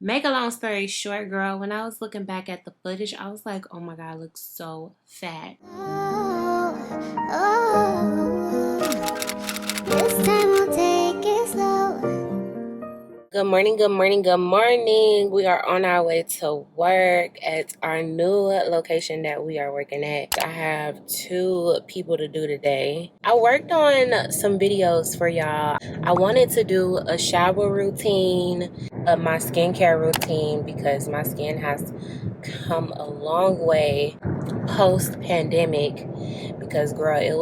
Make a long story short, girl, when I was looking back at the footage, I was like, oh my God, I look so fat. This time we'll take it slow. Good morning, good morning, good morning. We are on our way to work at our new location that we are working at. I have 2 people to do today. I worked on some videos for y'all. I wanted to do a shower routine, my skincare routine, because my skin has come a long way post-pandemic, because girl, it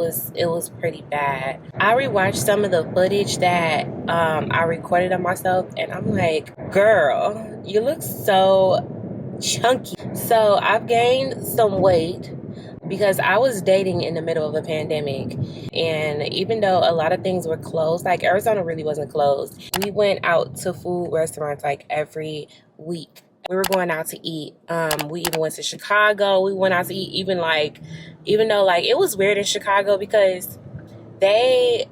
was pretty bad. I rewatched some of the footage that I recorded of myself, and I'm like, girl, you look so chunky. So I've gained some weight because I was dating in the middle of a pandemic, and even though a lot of things were closed, like Arizona really wasn't closed, we went out to food restaurants like every week. We were going out to eat. We even went to Chicago. We went out to eat, even though like it was weird in Chicago because they,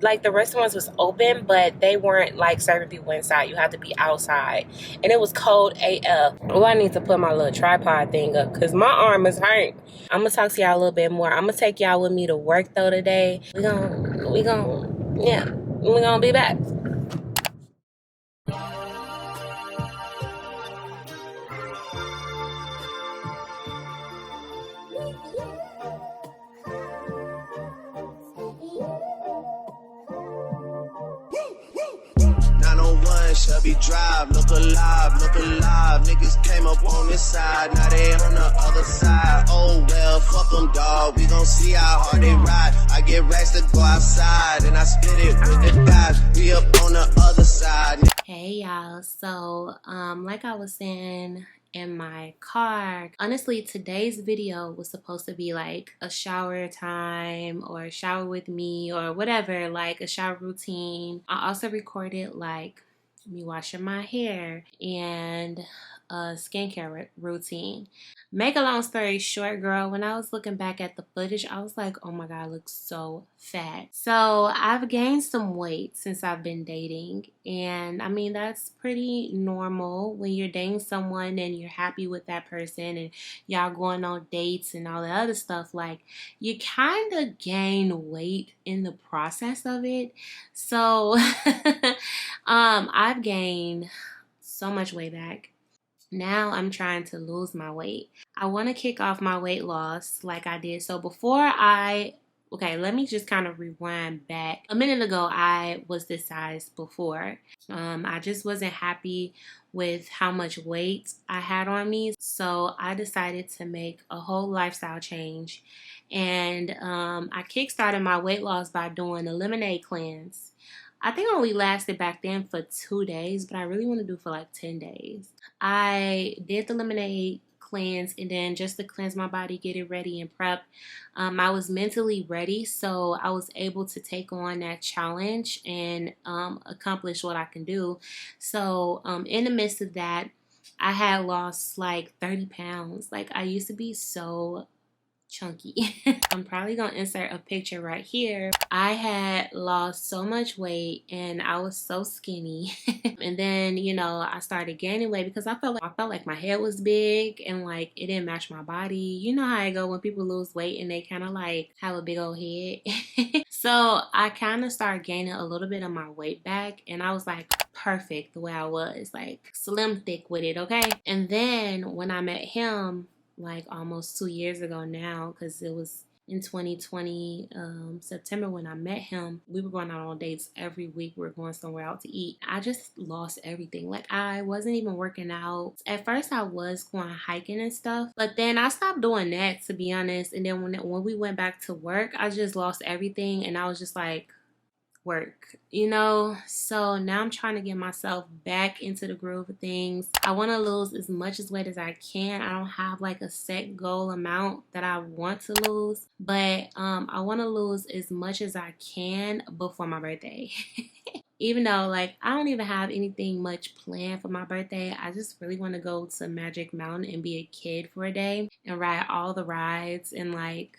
like, the restaurants was open, but they weren't like serving people inside. You had to be outside, and it was cold AF. Oh, I need to put my little tripod thing up because my arm is hurt. I'm gonna talk to y'all a little bit more. I'm gonna take y'all with me to work though today. We gonna be back. Shelby Drive, look alive, niggas came up on this side, now they on the other side. Oh well, fuck them, dawg, we gon' see how hard they ride. I get racks to go outside, and I split it with the guys, we up on the other side. Hey y'all, so like I was saying in my car, honestly today's video was supposed to be like a shower time or shower with me or whatever, like a shower routine. I also recorded like me washing my hair and a skincare routine. Make a long story short, girl, when I was looking back at the footage, I was like, oh my God, I look so fat. So I've gained some weight since I've been dating, and I mean that's pretty normal when you're dating someone and you're happy with that person and y'all going on dates and all the other stuff. Like, you kind of gain weight in the process of it. So I've gained so much weight back. Now I'm trying to lose my weight. I want to kick off my weight loss like I did. So okay, let me just kind of rewind back. A minute ago, I was this size before. I just wasn't happy with how much weight I had on me. So I decided to make a whole lifestyle change. And I kickstarted my weight loss by doing a lemonade cleanse. I think I only lasted back then for 2 days, but I really want to do for like 10 days. I did the lemonade cleanse, and then just to cleanse my body, get it ready and prep. I was mentally ready, so I was able to take on that challenge and accomplish what I can do. So in the midst of that, I had lost like 30 pounds. Like, I used to be so chunky. I'm probably gonna insert a picture right here. I had lost so much weight and I was so skinny. And then, I started gaining weight because I felt like my head was big and like it didn't match my body. You know how I go when people lose weight and they kind of like have a big old head. So I kind of started gaining a little bit of my weight back, and I was like perfect the way I was, like slim thick with it, okay? And then when I met him, like almost 2 years ago now, because it was in 2020 September when I met him. We were going out on dates every week. We were going somewhere out to eat. I just lost everything. Like, I wasn't even working out. At first I was going hiking and stuff, but then I stopped doing that, to be honest. And then when we went back to work, I just lost everything, and I was just like, work, so now I'm trying to get myself back into the groove of things. I want to lose as much weight as I can. I don't have like a set goal amount that I want to lose, but I want to lose as much as I can before my birthday. Even though like I don't even have anything much planned for my birthday, I just really want to go to Magic Mountain and be a kid for a day and ride all the rides and like,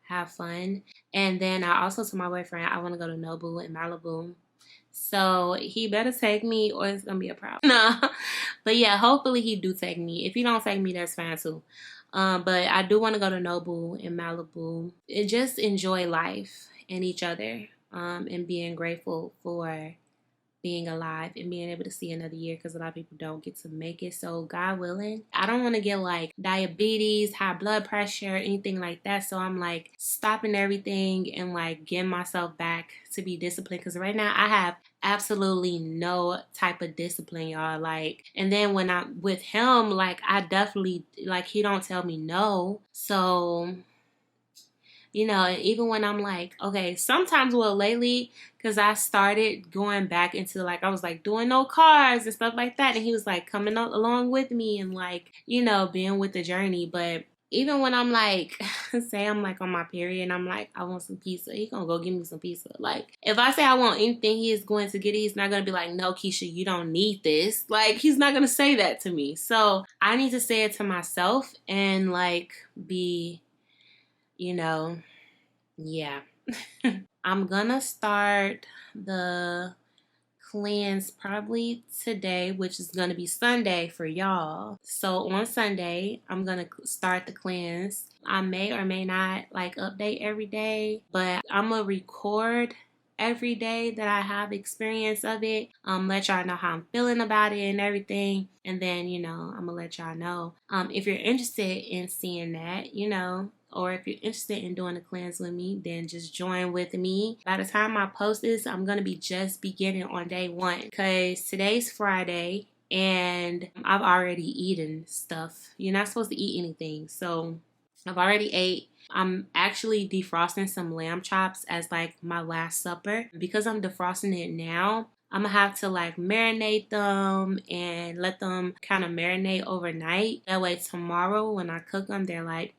have fun. And then I also told my boyfriend I want to go to Nobu in Malibu. So he better take me or it's gonna be a problem. No. But yeah, hopefully he do take me. If he don't take me, that's fine too. But I do want to go to Nobu in Malibu and just enjoy life and each other. And being grateful for being alive and being able to see another year, because a lot of people don't get to make it. So God willing, I don't want to get like diabetes, high blood pressure, anything like that. So I'm like stopping everything and like getting myself back to be disciplined, because right now I have absolutely no type of discipline, y'all. Like, and then when I'm with him, like I definitely, like, he don't tell me no. So you know, even when I'm like, okay, sometimes, well, lately, because I started going back into, like, I was, like, doing no cars and stuff like that. And he was, like, coming along with me and, like, you know, being with the journey. But even when I'm, like, say I'm, like, on my period and I'm, like, I want some pizza, he gonna go give me some pizza. Like, if I say I want anything, he is going to get it. He's not going to be like, no, Keisha, you don't need this. Like, he's not going to say that to me. So I need to say it to myself and, like, be... you know, yeah. I'm gonna start the cleanse probably today, which is gonna be Sunday for y'all. So on Sunday, I'm gonna start the cleanse. I may or may not like update every day, but I'm gonna record every day that I have experience of it. Let y'all know how I'm feeling about it and everything. And then, you know, I'm gonna let y'all know. If you're interested in seeing that, you know, or if you're interested in doing a cleanse with me, then just join with me. By the time I post this, I'm gonna be just beginning on day 1, because today's Friday and I've already eaten stuff. You're not supposed to eat anything. So I've already ate. I'm actually defrosting some lamb chops as like my last supper. Because I'm defrosting it now, I'm gonna have to like marinate them and let them kind of marinate overnight. That way tomorrow when I cook them, they're like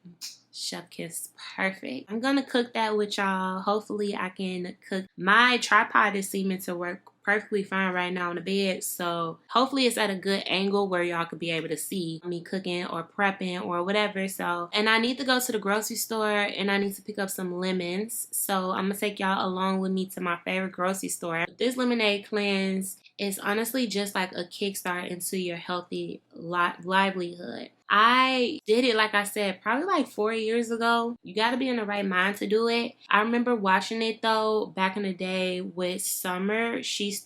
chef kiss perfect. I'm gonna cook that with y'all. Hopefully I can cook. My tripod is seeming to work perfectly fine right now on the bed, so hopefully it's at a good angle where y'all could be able to see me cooking or prepping or whatever. So, and I need to go to the grocery store and I need to pick up some lemons, so I'm gonna take y'all along with me to my favorite grocery store. This lemonade cleanse is honestly just like a kickstart into your healthy livelihood. I did it, like I said, probably like 4 years ago. You got to be in the right mind to do it. I remember watching it though back in the day with Summer. She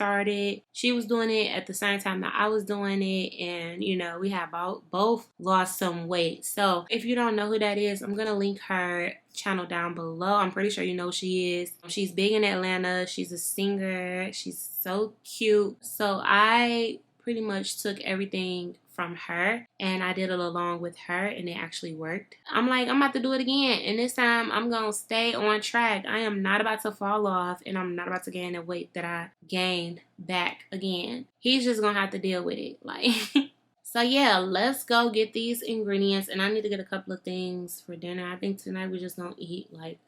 was doing it at the same time that I was doing it, and you know, we have both lost some weight. So if you don't know who that is, I'm gonna link her channel down below. I'm pretty sure you know who she is. She's big in Atlanta. She's a singer. She's so cute. So I pretty much took everything from her and I did it along with her, and it actually worked. I'm like, I'm about to do it again, and this time I'm gonna stay on track. I am not about to fall off, and I'm not about to gain the weight that I gained back again. He's just gonna have to deal with it, like. So yeah, let's go get these ingredients, and I need to get a couple of things for dinner. I think tonight we're just gonna eat like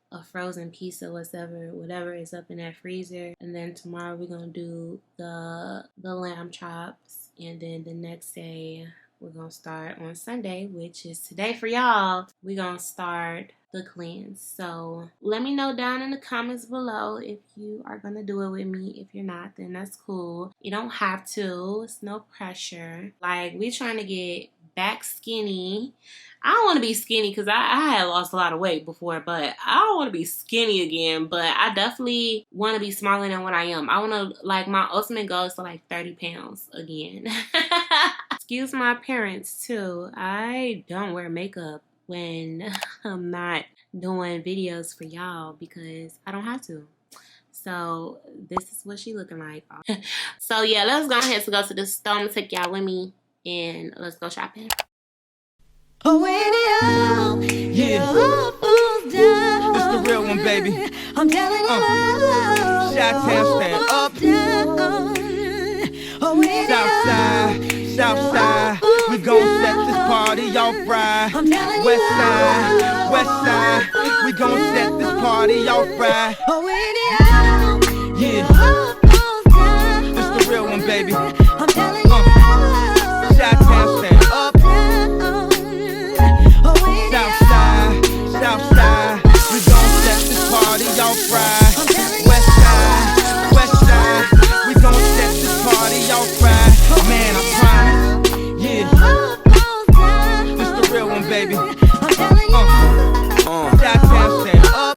a frozen pizza, whatever is up in that freezer, and then tomorrow we're gonna do the lamb chops. And then the next day, we're going to start on Sunday, which is today for y'all. We're going to start the cleanse. So let me know down in the comments below if you are going to do it with me. If you're not, then that's cool. You don't have to. It's no pressure. Like, we're trying to get back skinny. I don't want to be skinny because I had lost a lot of weight before, but I don't want to be skinny again. But I definitely want to be smaller than what I am. I want to, like, my ultimate goal is to like 30 pounds again. Excuse my appearance too. I don't wear makeup when I'm not doing videos for y'all because I don't have to. So this is what she looking like. So yeah, let's go ahead and go to the store. I'm gonna take y'all with me and let's go shopping. Oh, yeah, falls down. It's the real one, baby. I'm telling you, Chi-Town stand up. Southside, we gon' set this party off right. Westside, we gon' set this party off right. Yeah, it's the real one, baby.